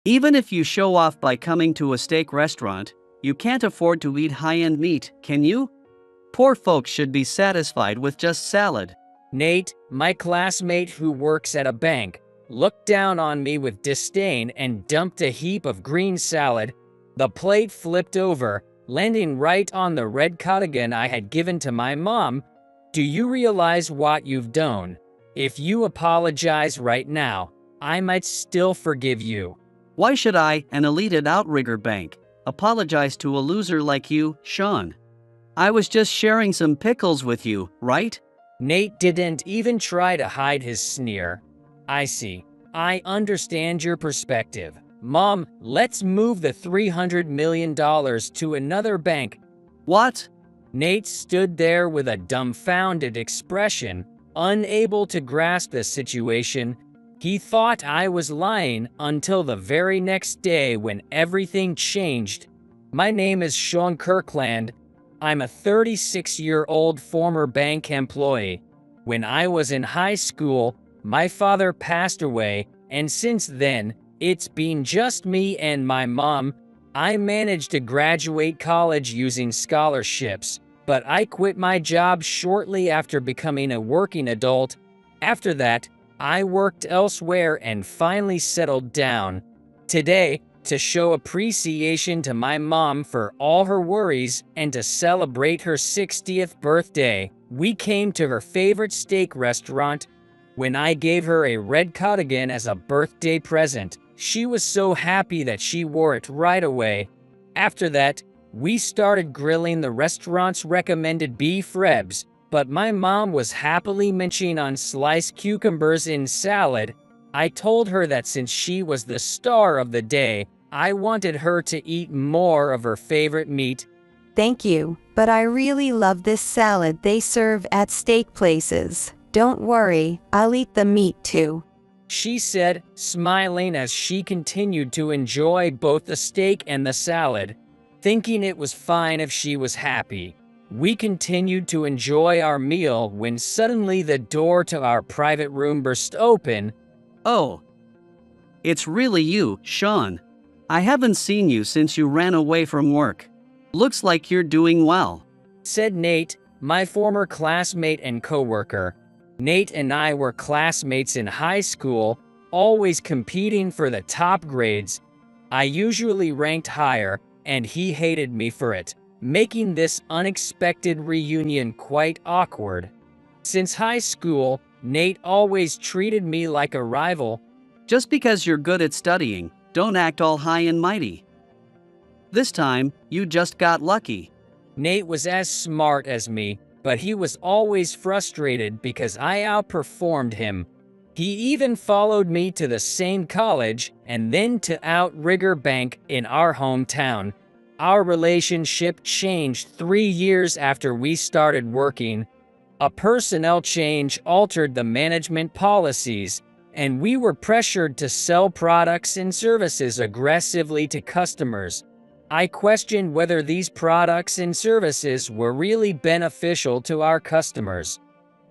Even if you show off by coming to a steak restaurant, you can't afford to eat high-end meat, can you? Poor folks should be satisfied with just salad. Nate, my classmate who works at a bank, looked down on me with disdain and dumped a heap of green salad. The plate flipped over, landing right on the red cardigan I had given to my mom. Do you realize what you've done? If you apologize right now, I might still forgive you. Why should I, an elite at Outrigger Bank, apologize to a loser like you, Sean? I was just sharing some pickles with you, right? Nate didn't even try to hide his sneer. I see. I understand your perspective. Mom, let's move the $300 million to another bank. What? Nate stood there with a dumbfounded expression, unable to grasp the situation. He thought I was lying until the very next day when everything changed. My name is Sean Kirkland. I'm a 36-year-old former bank employee. When I was in high school, my father passed away, and since then, it's been just me and my mom. I managed to graduate college using scholarships, but I quit my job shortly after becoming a working adult. After that, I worked elsewhere and finally settled down. Today, to show appreciation to my mom for all her worries and to celebrate her 60th birthday, we came to her favorite steak restaurant. When I gave her a red cardigan as a birthday present, she was so happy that she wore it right away. After that, we started grilling the restaurant's recommended beef ribs, but my mom was happily munching on sliced cucumbers in salad. I told her that since she was the star of the day, I wanted her to eat more of her favorite meat. Thank you, but I really love this salad they serve at steak places. Don't worry, I'll eat the meat too, she said, smiling as she continued to enjoy both the steak and the salad. Thinking it was fine if she was happy, we continued to enjoy our meal when suddenly the door to our private room burst open. Oh. It's really you, Sean. I haven't seen you since you ran away from work. Looks like you're doing well, said Nate, my former classmate and coworker. Nate and I were classmates in high school, always competing for the top grades. I usually ranked higher, and he hated me for it, making this unexpected reunion quite awkward. Since high school, Nate always treated me like a rival. Just because you're good at studying, don't act all high and mighty. This time, you just got lucky. Nate was as smart as me, but he was always frustrated because I outperformed him. He even followed me to the same college and then to Outrigger Bank in our hometown. Our relationship changed 3 years after we started working. A personnel change altered the management policies, and we were pressured to sell products and services aggressively to customers. I questioned whether these products and services were really beneficial to our customers.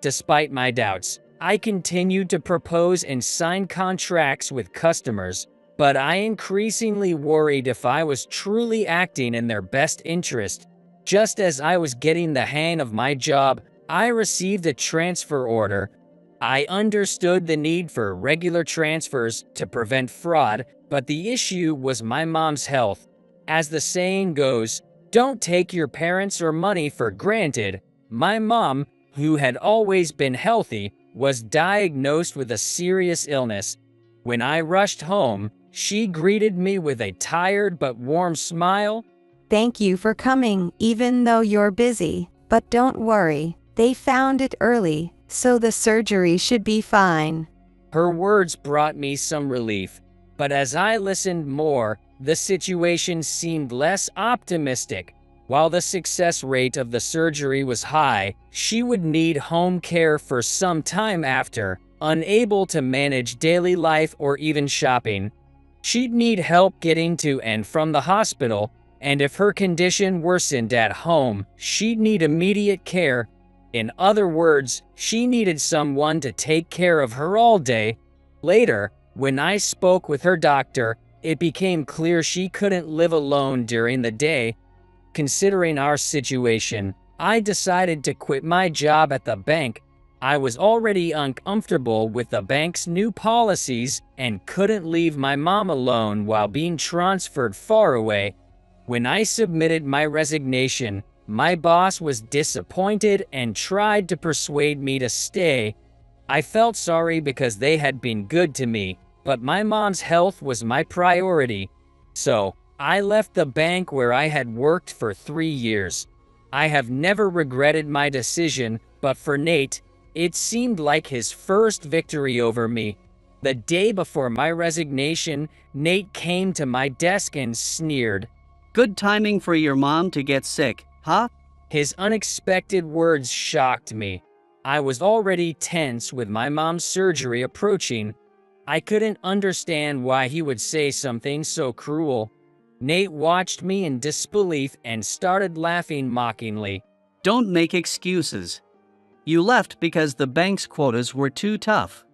Despite my doubts, I continued to propose and sign contracts with customers, but I increasingly worried if I was truly acting in their best interest. Just as I was getting the hang of my job, I received a transfer order. I understood the need for regular transfers to prevent fraud, but the issue was my mom's health. As the saying goes, don't take your parents or money for granted. My mom, who had always been healthy, was diagnosed with a serious illness. When I rushed home, she greeted me with a tired but warm smile. Thank you for coming, even though you're busy. But don't worry, they found it early, so the surgery should be fine. Her words brought me some relief, but as I listened more, the situation seemed less optimistic. While the success rate of the surgery was high, she would need home care for some time after, unable to manage daily life or even shopping. She'd need help getting to and from the hospital, and if her condition worsened at home, she'd need immediate care. In other words, she needed someone to take care of her all day. Later, when I spoke with her doctor, It became clear she couldn't live alone during the day. Considering our situation, I decided to quit my job at the bank. I was already uncomfortable with the bank's new policies and couldn't leave my mom alone while being transferred far away. When I submitted my resignation, my boss was disappointed and tried to persuade me to stay. I felt sorry because they had been good to me, but my mom's health was my priority. So, I left the bank where I had worked for 3 years. I have never regretted my decision, but for Nate, it seemed like his first victory over me. The day before my resignation, Nate came to my desk and sneered. Good timing for your mom to get sick, huh? His unexpected words shocked me. I was already tense with my mom's surgery approaching. I couldn't understand why he would say something so cruel. Nate watched me in disbelief and started laughing mockingly. Don't make excuses. You left because the bank's quotas were too tough.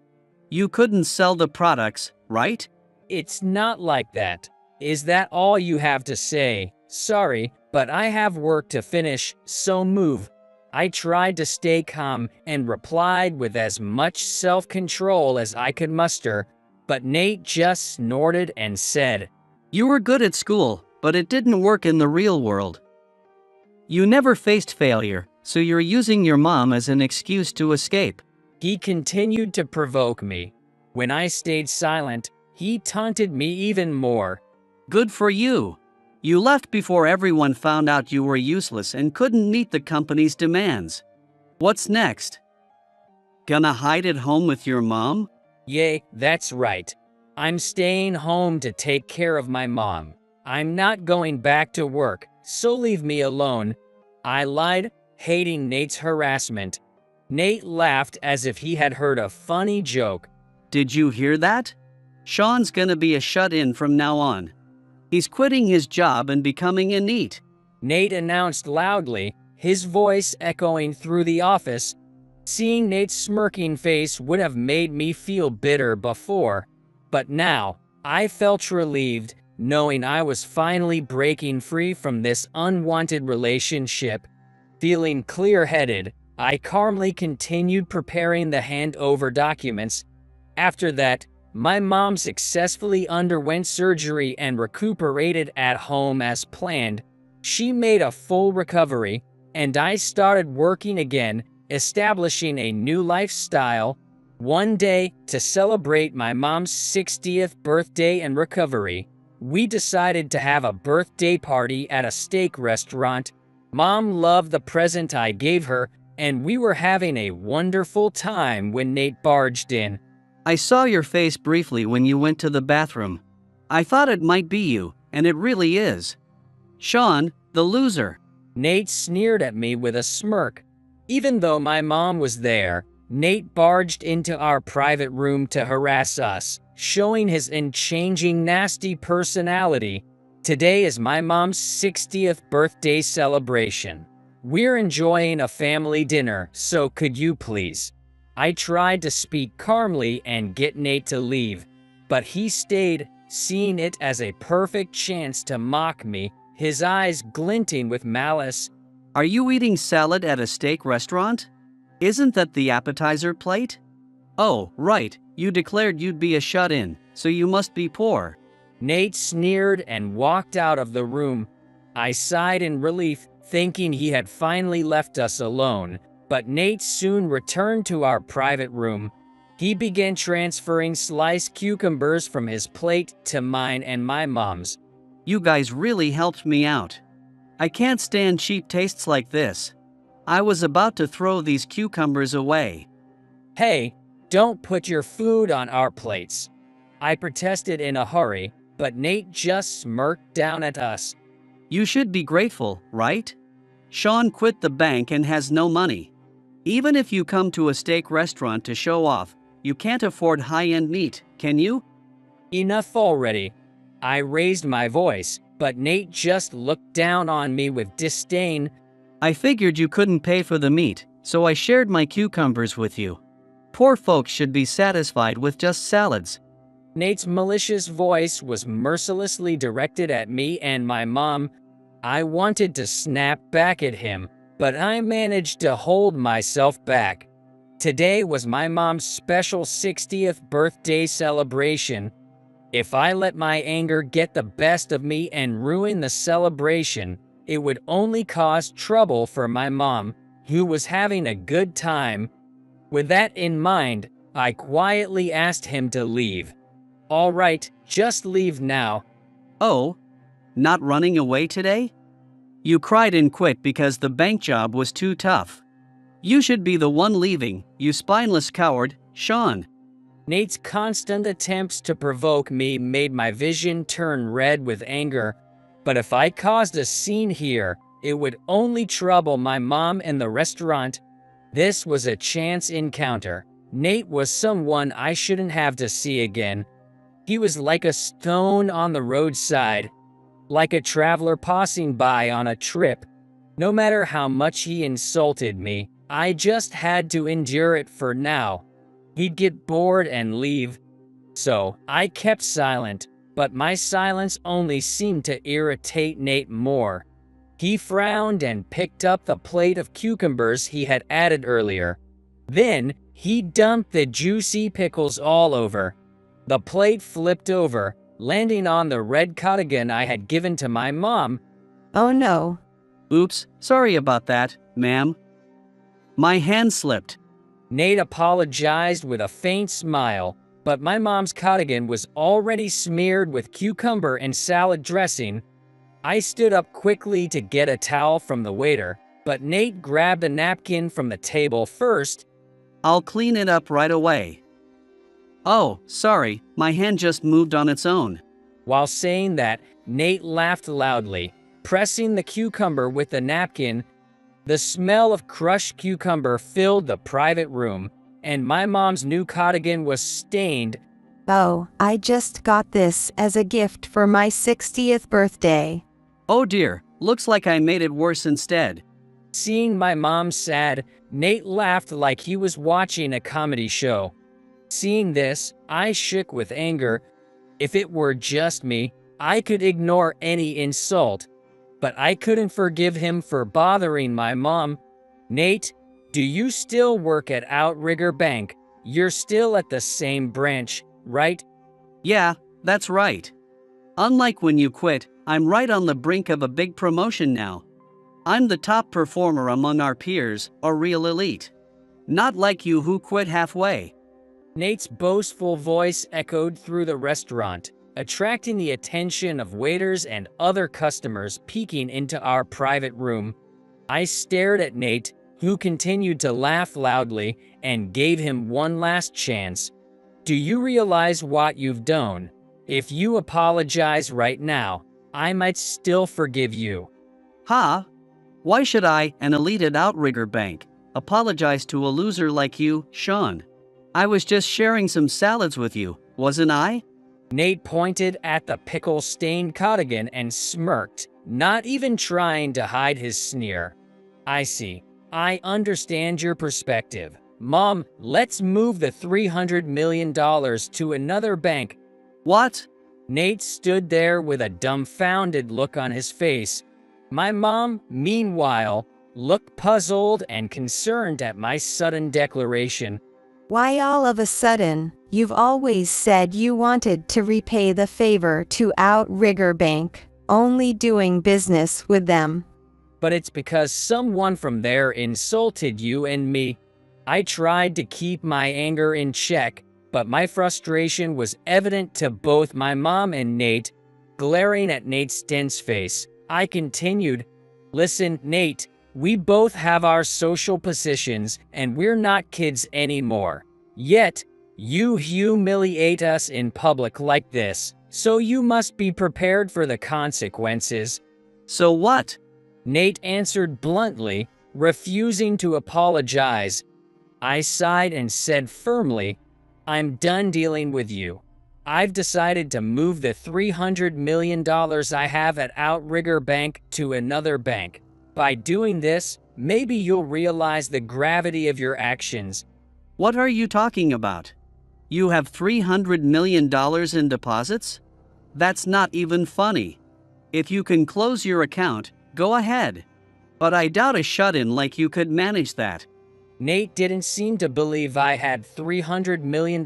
You couldn't sell the products, right? It's not like that. Is that all you have to say? Sorry, but I have work to finish, so move. I tried to stay calm and replied with as much self-control as I could muster, but Nate just snorted and said, You were good at school, but it didn't work in the real world. You never faced failure, so you're using your mom as an excuse to escape. He continued to provoke me. When I stayed silent, he taunted me even more. Good for you. You left before everyone found out you were useless and couldn't meet the company's demands. What's next? Gonna hide at home with your mom? Yay, that's right. I'm staying home to take care of my mom. I'm not going back to work, so leave me alone. I lied, hating Nate's harassment. Nate laughed as if he had heard a funny joke. Did you hear that? Sean's gonna be a shut-in from now on. He's quitting his job and becoming a NEET. Nate announced loudly, his voice echoing through the office. Seeing Nate's smirking face would have made me feel bitter before, but now, I felt relieved, knowing I was finally breaking free from this unwanted relationship. Feeling clear-headed, I calmly continued preparing the handover documents. After that, my mom successfully underwent surgery and recuperated at home as planned. She made a full recovery, and I started working again, establishing a new lifestyle. One day, to celebrate my mom's 60th birthday and recovery, we decided to have a birthday party at a steak restaurant. Mom loved the present I gave her, and we were having a wonderful time when Nate barged in. I saw your face briefly when you went to the bathroom. I thought it might be you, and it really is. Sean, the loser. Nate sneered at me with a smirk. Even though my mom was there, Nate barged into our private room to harass us, showing his unchanging nasty personality. Today is my mom's 60th birthday celebration. We're enjoying a family dinner, so could you please? I tried to speak calmly and get Nate to leave, but he stayed, seeing it as a perfect chance to mock me, his eyes glinting with malice. Are you eating salad at a steak restaurant? Isn't that the appetizer plate? Oh, right, you declared you'd be a shut-in, so you must be poor. Nate sneered and walked out of the room. I sighed in relief, thinking he had finally left us alone. But Nate soon returned to our private room. He began transferring sliced cucumbers from his plate to mine and my mom's. You guys really helped me out. I can't stand cheap tastes like this. I was about to throw these cucumbers away. Hey, don't put your food on our plates. I protested in a hurry, but Nate just smirked down at us. You should be grateful, right? Sean quit the bank and has no money. Even if you come to a steak restaurant to show off, you can't afford high-end meat, can you? Enough already. I raised my voice, but Nate just looked down on me with disdain. I figured you couldn't pay for the meat, so I shared my cucumbers with you. Poor folks should be satisfied with just salads. Nate's malicious voice was mercilessly directed at me and my mom. I wanted to snap back at him, but I managed to hold myself back. Today was my mom's special 60th birthday celebration. If I let my anger get the best of me and ruin the celebration, it would only cause trouble for my mom, who was having a good time. With that in mind, I quietly asked him to leave. "All right, just leave now." Oh, not running away today? You cried and quit because the bank job was too tough. You should be the one leaving, you spineless coward, Sean. Nate's constant attempts to provoke me made my vision turn red with anger, but if I caused a scene here, it would only trouble my mom and the restaurant. This was a chance encounter. Nate was someone I shouldn't have to see again. He was like a stone on the roadside, like a traveler passing by on a trip. No matter how much he insulted me, I just had to endure it for now. He'd get bored and leave. So I kept silent, but my silence only seemed to irritate Nate more. He frowned and picked up the plate of cucumbers he had added earlier. Then he dumped the juicy pickles all over. The plate flipped over, landing on the red cardigan I had given to my mom. Oh no. Oops, sorry about that, ma'am. My hand slipped. Nate apologized with a faint smile, but my mom's cardigan was already smeared with cucumber and salad dressing. I stood up quickly to get a towel from the waiter, but Nate grabbed a napkin from the table first. I'll clean it up right away. Oh, sorry, my hand just moved on its own. While saying that, Nate laughed loudly, pressing the cucumber with the napkin. The smell of crushed cucumber filled the private room, and my mom's new cardigan was stained. Oh, I just got this as a gift for my 60th birthday. Oh dear, looks like I made it worse instead. Seeing my mom sad, Nate laughed like he was watching a comedy show. Seeing this, I shook with anger. If it were just me, I could ignore any insult, but I couldn't forgive him for bothering my mom. Nate, do you still work at Outrigger Bank? You're still at the same branch, right? Yeah, that's right. Unlike when you quit, I'm right on the brink of a big promotion now. I'm the top performer among our peers, a real elite. Not like you who quit halfway. Nate's boastful voice echoed through the restaurant, attracting the attention of waiters and other customers peeking into our private room. I stared at Nate, who continued to laugh loudly, and gave him one last chance. Do you realize what you've done? If you apologize right now, I might still forgive you. Huh? Why should I, an elite at Outrigger Bank, apologize to a loser like you, Sean? I was just sharing some salads with you, wasn't I? Nate pointed at the pickle-stained cardigan and smirked, not even trying to hide his sneer. I see. I understand your perspective. Mom, let's move the $300 million to another bank. What? Nate stood there with a dumbfounded look on his face. My mom, meanwhile, looked puzzled and concerned at my sudden declaration. Why all of a sudden? You've always said you wanted to repay the favor to Outrigger Bank, only doing business with them. But it's because someone from there insulted you and me. I tried to keep my anger in check, but my frustration was evident to both my mom and Nate. Glaring at Nate's dense face, I continued, Listen, Nate, we both have our social positions and we're not kids anymore. Yet, you humiliate us in public like this, so you must be prepared for the consequences. So what? Nate answered bluntly, refusing to apologize. I sighed and said firmly, I'm done dealing with you. I've decided to move the $300 million I have at Outrigger Bank to another bank. By doing this, maybe you'll realize the gravity of your actions. What are you talking about? You have $300 million in deposits? That's not even funny. If you can close your account, go ahead. But I doubt a shut-in like you could manage that. Nate didn't seem to believe I had $300 million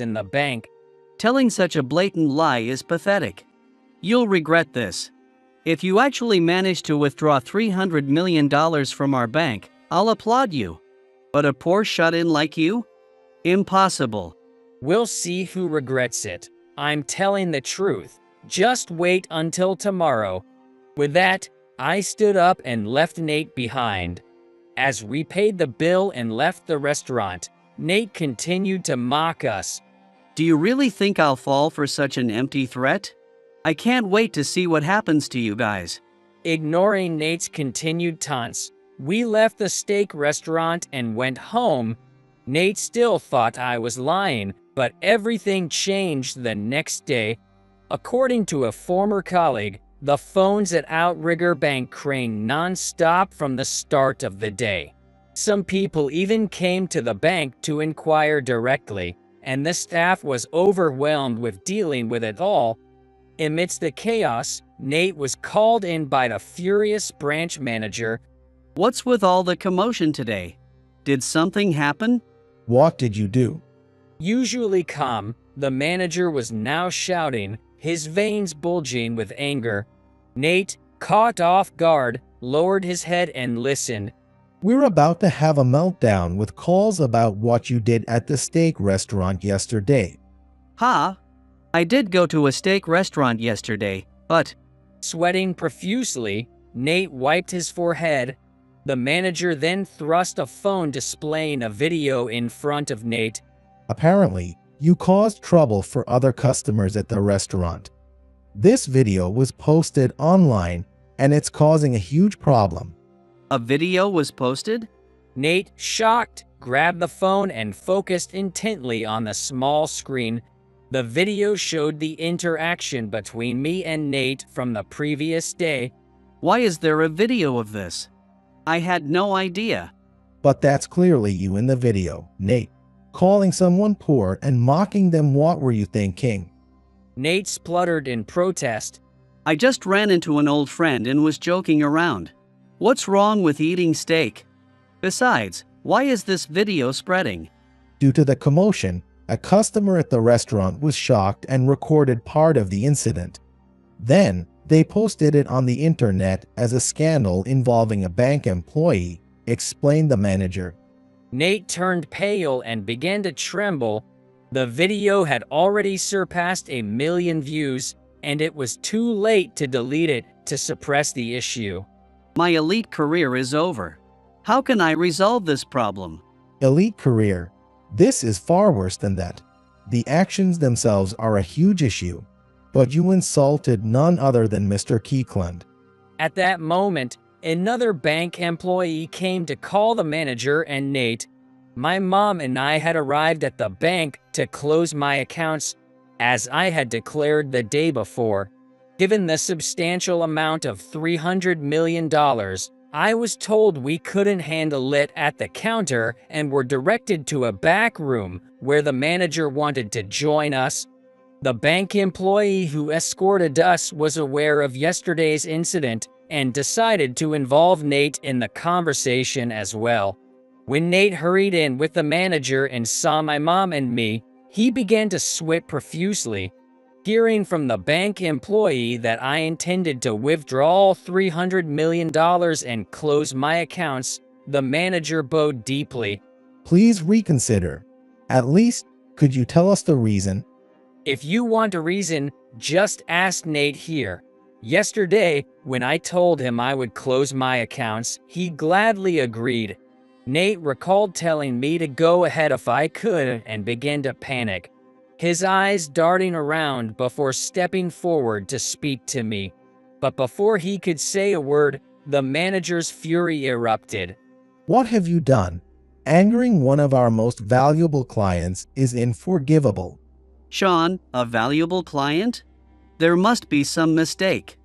in the bank. Telling such a blatant lie is pathetic. You'll regret this. If you actually manage to withdraw $300 million from our bank, I'll applaud you. But a poor shut-in like you? Impossible. We'll see who regrets it. I'm telling the truth. Just wait until tomorrow. With that, I stood up and left Nate behind. As we paid the bill and left the restaurant, Nate continued to mock us. Do you really think I'll fall for such an empty threat? I can't wait to see what happens to you guys. Ignoring Nate's continued taunts, we left the steak restaurant and went home. Nate still thought I was lying, but everything changed the next day. According to a former colleague, the phones at Outrigger Bank craned non-stop from the start of the day. Some people even came to the bank to inquire directly, and the staff was overwhelmed with dealing with it all. Amidst the chaos, Nate was called in by the furious branch manager. What's with all the commotion today? Did something happen? What did you do? Usually calm, the manager was now shouting, his veins bulging with anger. Nate, caught off guard, lowered his head and listened. We're about to have a meltdown with calls about what you did at the steak restaurant yesterday. Ha! I did go to a steak restaurant yesterday, but... Sweating profusely, Nate wiped his forehead. The manager then thrust a phone displaying a video in front of Nate. Apparently, you caused trouble for other customers at the restaurant. This video was posted online, and it's causing a huge problem. A video was posted? Nate, shocked, grabbed the phone and focused intently on the small screen. The video showed the interaction between me and Nate from the previous day. Why is there a video of this? I had no idea. But that's clearly you in the video, Nate. Calling someone poor and mocking them. What were you thinking? Nate spluttered in protest. I just ran into an old friend and was joking around. What's wrong with eating steak? Besides, why is this video spreading? Due to the commotion, a customer at the restaurant was shocked and recorded part of the incident. Then, they posted it on the internet as a scandal involving a bank employee, explained the manager. Nate turned pale and began to tremble. The video had already surpassed 1 million views, and it was too late to delete it to suppress the issue. My elite career is over. How can I resolve this problem? Elite career? This is far worse than that. The actions themselves are a huge issue, but you insulted none other than Mr. Keekland. At that moment, another bank employee came to call the manager and Nate. My mom and I had arrived at the bank to close my accounts, as I had declared the day before. Given the substantial amount of $300 million, I was told we couldn't handle it at the counter and were directed to a back room where the manager wanted to join us. The bank employee who escorted us was aware of yesterday's incident and decided to involve Nate in the conversation as well. When Nate hurried in with the manager and saw my mom and me, he began to sweat profusely. Hearing from the bank employee that I intended to withdraw $300 million and close my accounts, the manager bowed deeply. Please reconsider. At least, could you tell us the reason? If you want a reason, just ask Nate here. Yesterday, when I told him I would close my accounts, he gladly agreed. Nate recalled telling me to go ahead if I could and began to panic, his eyes darting around before stepping forward to speak to me. But before he could say a word, the manager's fury erupted. What have you done? Angering one of our most valuable clients is unforgivable. Sean, a valuable client? There must be some mistake.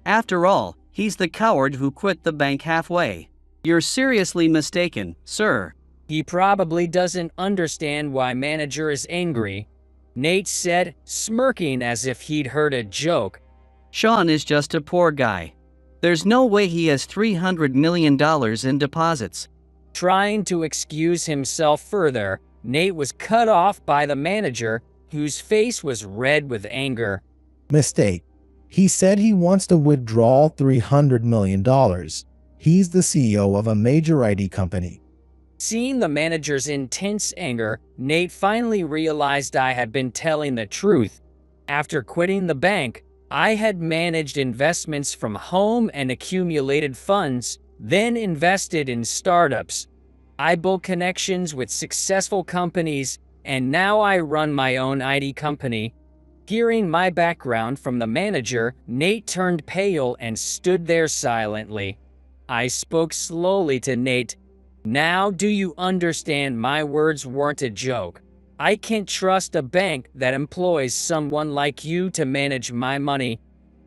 After all, he's the coward who quit the bank halfway. You're seriously mistaken, sir. He probably doesn't understand why manager is angry. Nate said, smirking as if he'd heard a joke. Sean is just a poor guy. There's no way he has $300 million in deposits. Trying to excuse himself further, Nate was cut off by the manager, whose face was red with anger. Mistake. He said he wants to withdraw $300 million. He's the CEO of a major IT company. Seeing the manager's intense anger, Nate finally realized I had been telling the truth. After quitting the bank, I had managed investments from home and accumulated funds, then invested in startups. I built connections with successful companies, and now I run my own IT company. Hearing my background from the manager, Nate turned pale and stood there silently. I spoke slowly to Nate. Now do you understand my words weren't a joke? I can't trust a bank that employs someone like you to manage my money.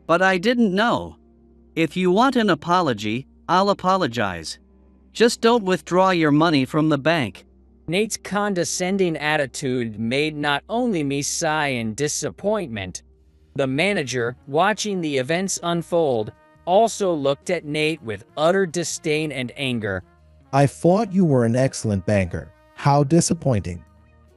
But I didn't know. If you want an apology, I'll apologize. Just don't withdraw your money from the bank. Nate's condescending attitude made not only me sigh in disappointment. The manager, watching the events unfold, also looked at Nate with utter disdain and anger. I thought you were an excellent banker. How disappointing.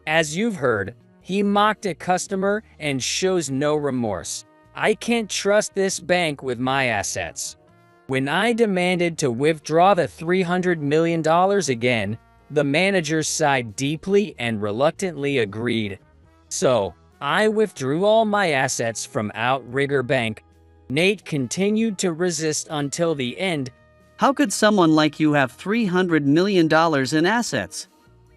As you've heard, he mocked a customer and shows no remorse. I can't trust this bank with my assets. When I demanded to withdraw the $300 million again, the manager sighed deeply and reluctantly agreed. So, I withdrew all my assets from Outrigger Bank. Nate continued to resist until the end. How could someone like you have $300 million in assets?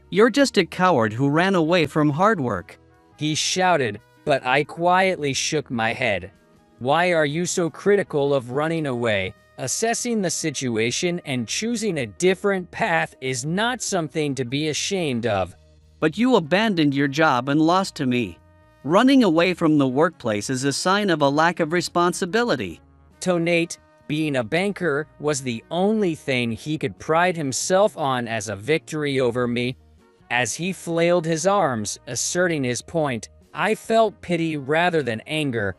You're just a coward who ran away from hard work. He shouted, but I quietly shook my head. Why are you so critical of running away? Assessing the situation and choosing a different path is not something to be ashamed of. But you abandoned your job and lost to me. Running away from the workplace is a sign of a lack of responsibility. To Nate, being a banker was the only thing he could pride himself on as a victory over me. As he flailed his arms, asserting his point, I felt pity rather than anger.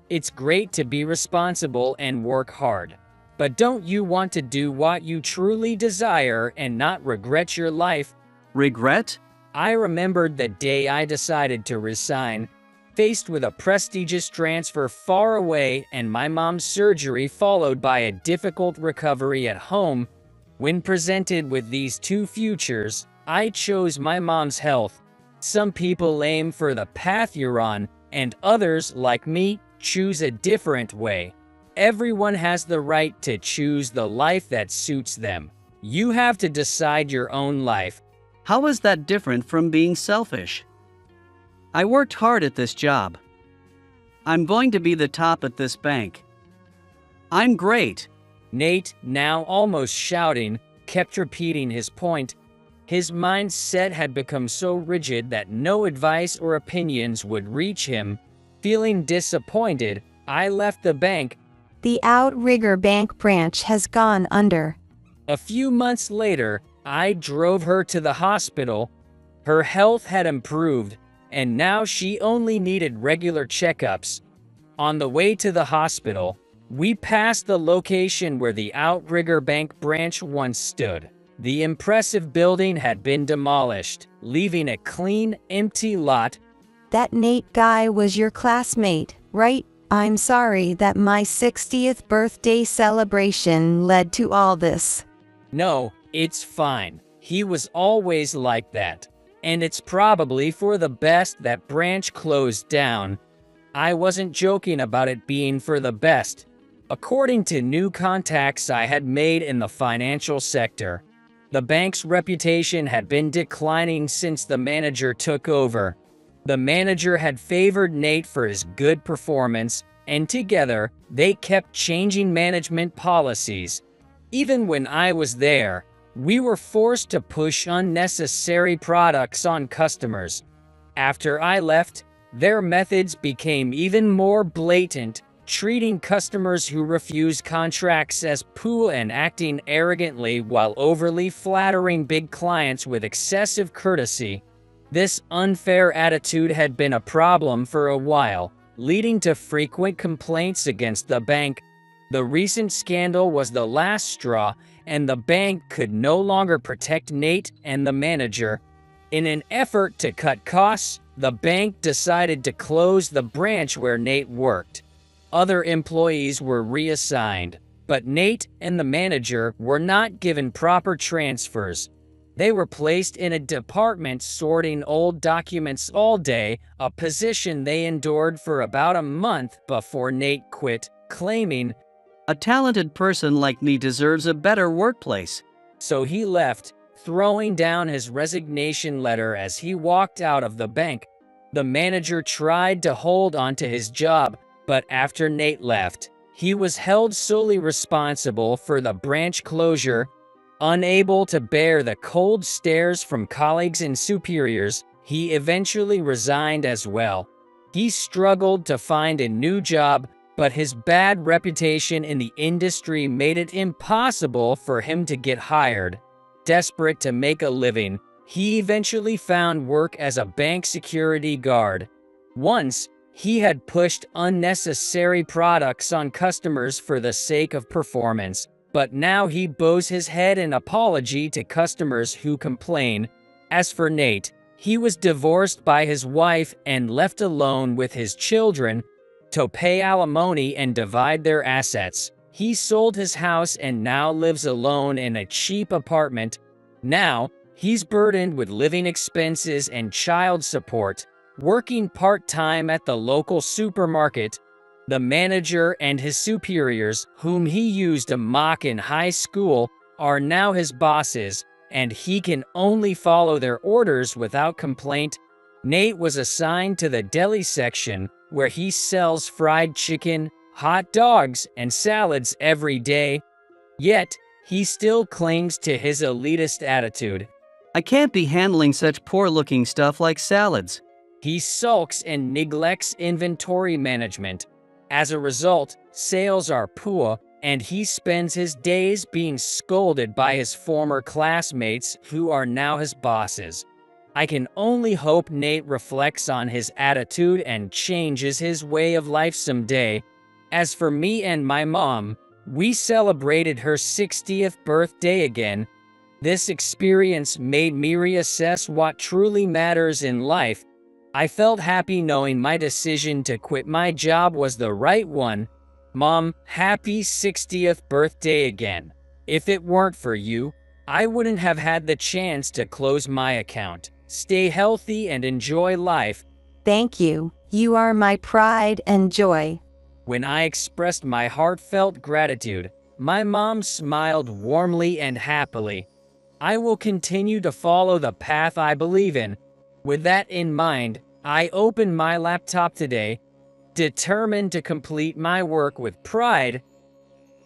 It's great to be responsible and work hard. But don't you want to do what you truly desire and not regret your life? Regret? I remembered the day I decided to resign. Faced with a prestigious transfer far away and my mom's surgery followed by a difficult recovery at home, when presented with these two futures, I chose my mom's health. Some people aim for the path you're on, and others, like me, choose a different way. Everyone has the right to choose the life that suits them. You have to decide your own life. How is that different from being selfish? I worked hard at this job. I'm going to be the top at this bank. I'm great. Nate, now almost shouting, kept repeating his point. His mindset had become so rigid that no advice or opinions would reach him. Feeling disappointed, I left the bank. The Outrigger Bank branch has gone under. A few months later, I drove her to the hospital. Her health had improved, and now she only needed regular checkups. On the way to the hospital, we passed the location where the Outrigger Bank branch once stood. The impressive building had been demolished, leaving a clean, empty lot. That Nate guy was your classmate, right? I'm sorry that my 60th birthday celebration led to all this. No, it's fine. He was always like that. And it's probably for the best that branch closed down. I wasn't joking about it being for the best. According to new contacts I had made in the financial sector, the bank's reputation had been declining since the manager took over. The manager had favored Nate for his good performance, and together, they kept changing management policies. Even when I was there, we were forced to push unnecessary products on customers. After I left, their methods became even more blatant, treating customers who refused contracts as poo and acting arrogantly while overly flattering big clients with excessive courtesy. This unfair attitude had been a problem for a while, leading to frequent complaints against the bank. The recent scandal was the last straw, and the bank could no longer protect Nate and the manager. In an effort to cut costs, the bank decided to close the branch where Nate worked. Other employees were reassigned, but Nate and the manager were not given proper transfers. They were placed in a department sorting old documents all day, a position they endured for about a month before Nate quit, claiming, "A talented person like me deserves a better workplace." so he left, throwing down his resignation letter as he walked out of the bank. The manager tried to hold onto his job, but after Nate left, he was held solely responsible for the branch closure. Unable to bear the cold stares from colleagues and superiors, he eventually resigned as well. He struggled to find a new job, but his bad reputation in the industry made it impossible for him to get hired. Desperate to make a living, he eventually found work as a bank security guard. Once, he had pushed unnecessary products on customers for the sake of performance, but now he bows his head in apology to customers who complain. As for Nate, he was divorced by his wife and left alone with his children to pay alimony and divide their assets. He sold his house and now lives alone in a cheap apartment. Now, he's burdened with living expenses and child support, working part-time at the local supermarket. The manager and his superiors, whom he used to mock in high school, are now his bosses, and he can only follow their orders without complaint. Nate was assigned to the deli section, where he sells fried chicken, hot dogs, and salads every day. Yet, he still clings to his elitist attitude. "I can't be handling such poor-looking stuff like salads." He sulks and neglects inventory management. As a result, sales are poor, and he spends his days being scolded by his former classmates who are now his bosses. I can only hope Nate reflects on his attitude and changes his way of life someday. As for me and my mom, we celebrated her 60th birthday again. This experience made me reassess what truly matters in life. I felt happy knowing my decision to quit my job was the right one. Mom, happy 60th birthday again. If it weren't for you, I wouldn't have had the chance to close my account. Stay healthy and enjoy life. Thank you. You are my pride and joy. When I expressed my heartfelt gratitude, my mom smiled warmly and happily. I will continue to follow the path I believe in. With that in mind, I opened my laptop today, determined to complete my work with pride